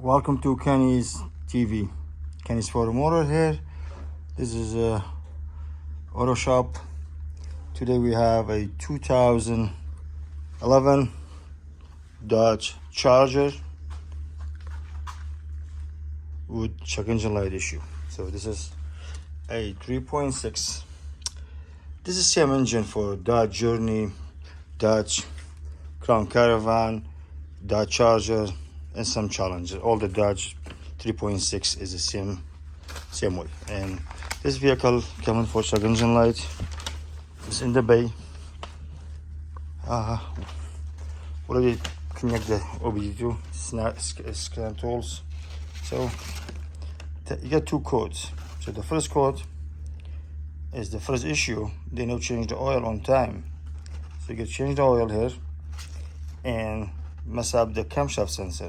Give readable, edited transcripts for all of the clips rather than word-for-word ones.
Welcome to Kenny's TV. Kenny's Photo Motor here. This is a auto shop. Today we have a 2011 Dodge Charger with check engine light issue. So this is a 3.6. This is same engine for Dodge Journey, Dodge Caravan, Dodge Charger, and some Challenger. All the Dodge 3.6 is the same way. And this vehicle coming for check engine light is in the bay. Already connect the OBD2 scan tools. So you get two codes. So the first code is the first issue. They don't change the oil on time. So you can change the oil here and mess up the camshaft sensor.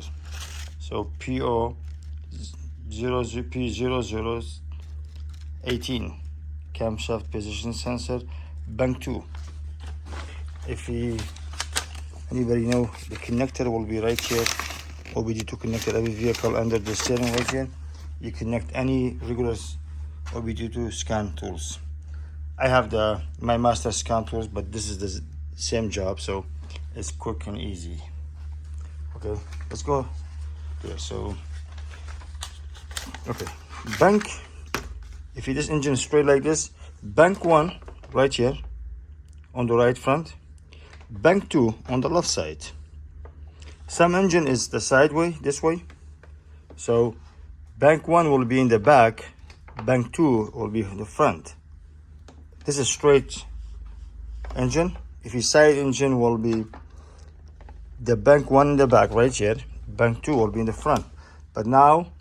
So P0018 camshaft position sensor, bank 2. If anybody know, the connector will be right here. OBD2 connector, every vehicle under the steering wheel here. You connect any regular OBD2 scan tools. I have my master scan tools, but this is the same job, so it's quick and easy. Okay, let's go there. So okay, bank, if this engine is straight like this, bank 1 right here on the right front, bank 2 on the left side. Some engine is the sideway, this way, so bank 1 will be in the back, bank 2 will be in the front. This is straight engine. If your side engine will be the bank 1 in the back right here, bank 2 will be in the front. But now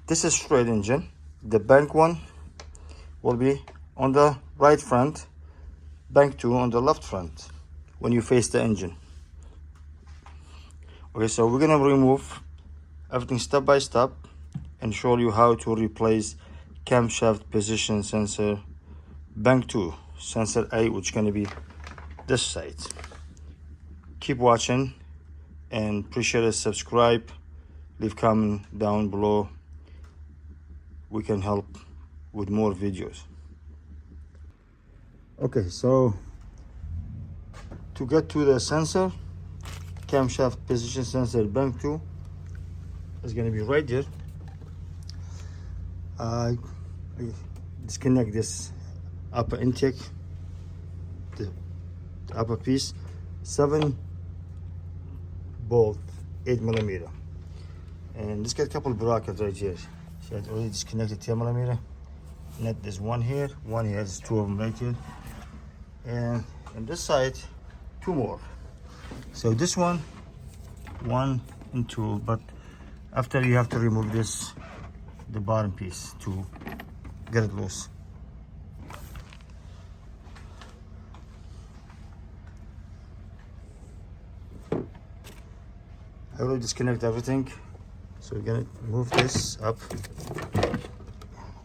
this is straight engine, the bank 1 will be on the right front, bank 2 on the left front when you face the engine. Okay, so we're gonna remove everything step by step and show you how to replace camshaft position sensor bank 2 sensor A, which is gonna be this side. Keep watching and appreciate it. Subscribe, leave comment down below. We can help with more videos. Okay, so to get to the sensor, camshaft position sensor bank 2 is going to be right there. Disconnect this upper intake, the upper piece, 7 bolt 8mm, and just get a couple of brackets right here. So I already disconnected 10mm. Net, there's one here, there's 2 of them right here, and on this side 2 more. So this one and 2, but after you have to remove this, the bottom piece, to get it loose. I will disconnect everything, so we're gonna move this up,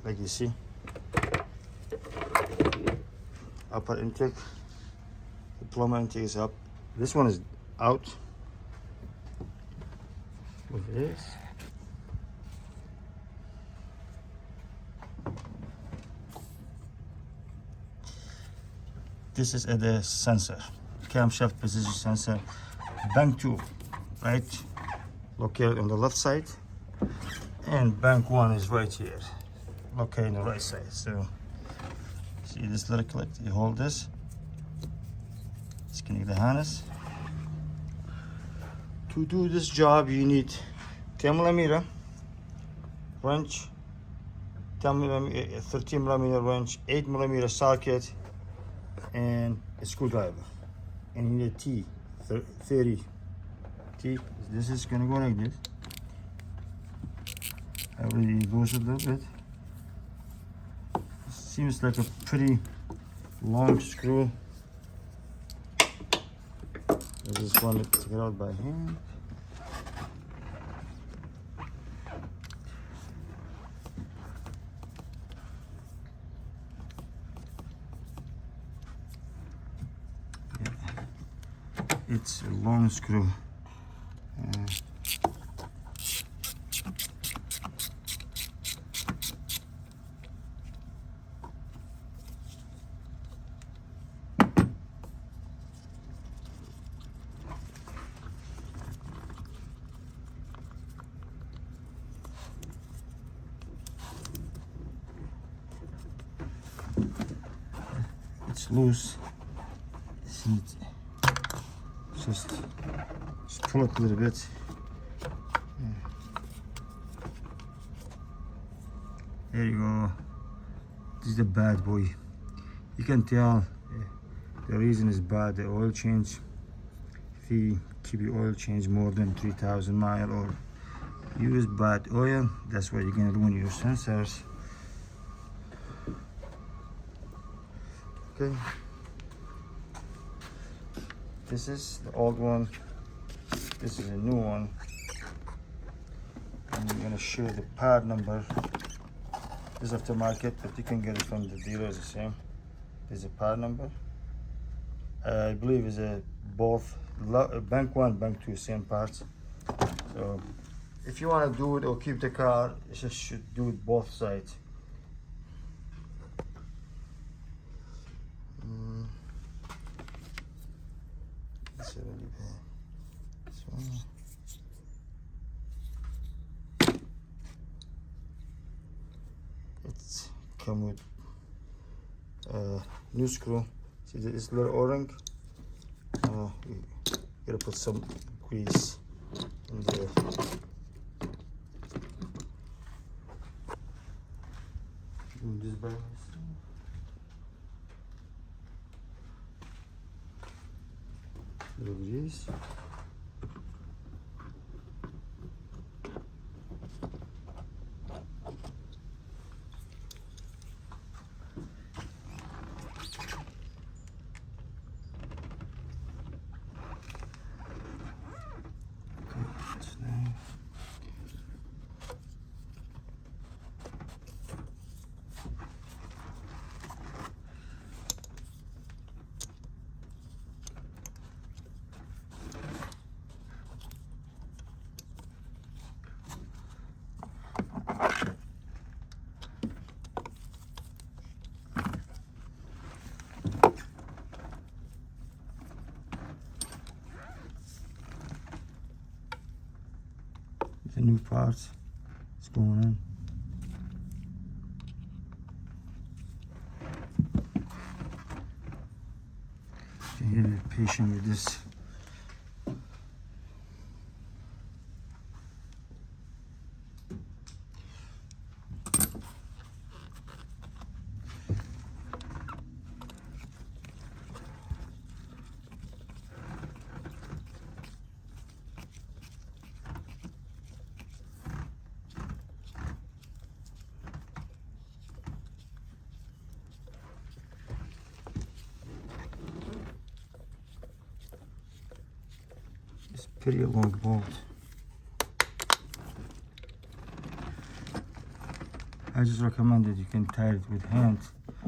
like you see. Upper intake, the plumber intake is up. This one is out. With this, this is at the sensor, camshaft position sensor, bank 2. Right, located on the left side, and bank 1 is right here, located on the right side. So see this little clip, you hold this, disconnect the harness. To do this job you need 10mm wrench, 10mm, 13mm wrench, 8mm socket, and a screwdriver, and you need a T 30. This is gonna go like this. I already goes a little bit. Seems like a pretty long screw. I just want to take it out by hand. It's a long screw. it's loose. Just pull it a little bit. There you go. This is the bad boy. You can tell the reason is bad. The oil change. If you keep your oil change more than 3,000 miles or use bad oil, that's why you're gonna ruin your sensors. Okay. This is the old one. This is a new one. And I'm gonna show the part number. This is aftermarket, but you can get it from the dealer. It's the same. There's a part number. I believe it's a both bank 1, bank 2, same parts. So if you want to do it or keep the car, you just should do it both sides. It's come with new screw. See this little O-ring? You gotta put some grease in there. Do this by myself. Little grease. The new parts is going in. You gotta be patient with this. Pretty long bolt. I just recommend that you can tie it with hand.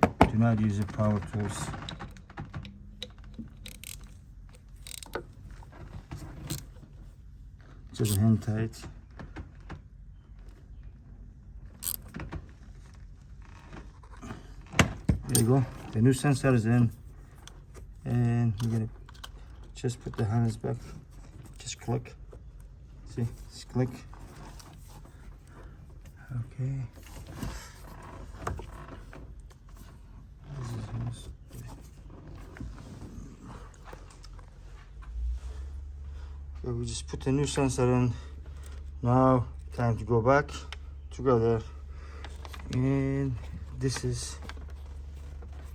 Do not use the power tools. Just hand tight. There you go. The new sensor is in, and you're gonna just put the hands back. Just click. See, just click. Okay. Okay, we just put the new sensor in. Now, time to go back together. And this is,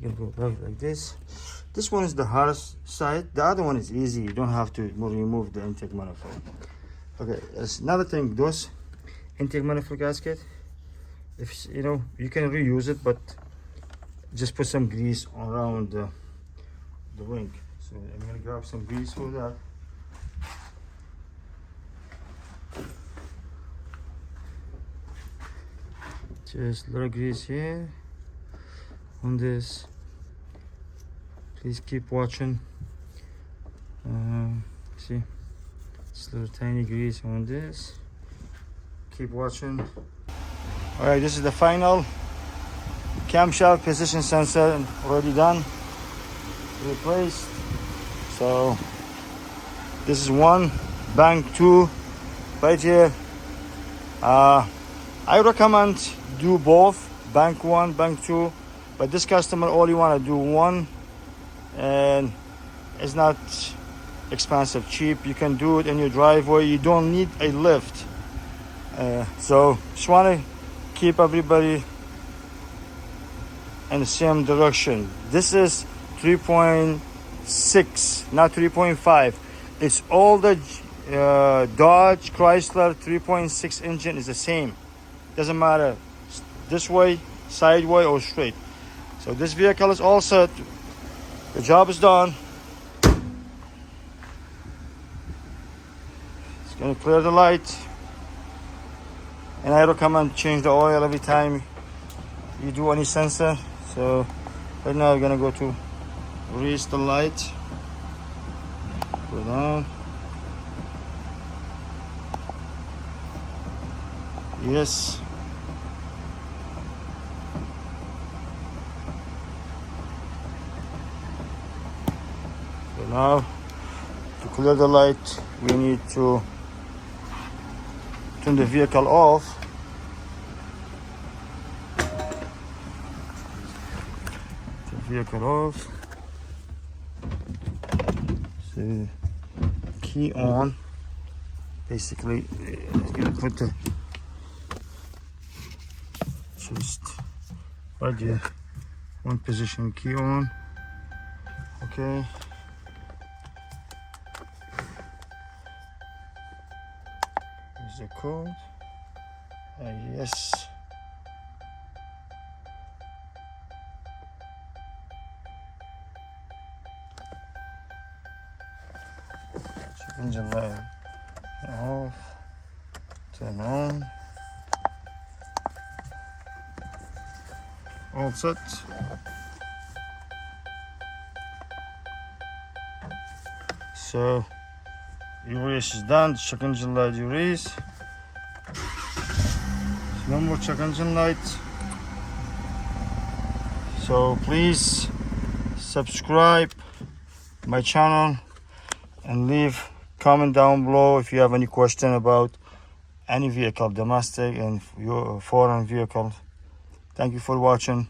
you're gonna go back like this. This one is the hardest side. The other one is easy. You don't have to remove the intake manifold. Okay, there's another thing. Those intake manifold gasket, if you know, you can reuse it, but just put some grease around the ring. So I'm gonna grab some grease for that. Just a little grease here on this. Please keep watching. See, just a little tiny grease on this. Keep watching. All right, this is the final camshaft position sensor already done, replaced. So this is one, bank 2 right here. I recommend do both, bank 1, bank 2, but this customer only want to do one and it's not expensive, cheap. You can do it in your driveway. You don't need a lift. So just want to keep everybody in the same direction. This is 3.6, not 3.5. It's all the Dodge Chrysler 3.6 engine is the same. Doesn't matter this way, sideway, or straight. So this vehicle is all set. The job is done. It's gonna clear the light, and I recommend change the oil every time you do any sensor. So right now we're gonna go to raise the light, put it on. Yes. So now to clear the light, we need to turn the vehicle off. The vehicle off. So key on. Basically, I'm gonna put the just right here, one position, key on. Okay. Here's the code. Yes. Check engine light off. Turn on. All set. So erase is done. Check engine light erase. No more check engine light. So please subscribe my channel and leave comment down below if you have any question about any vehicle, domestic and your foreign vehicle. Thank you for watching.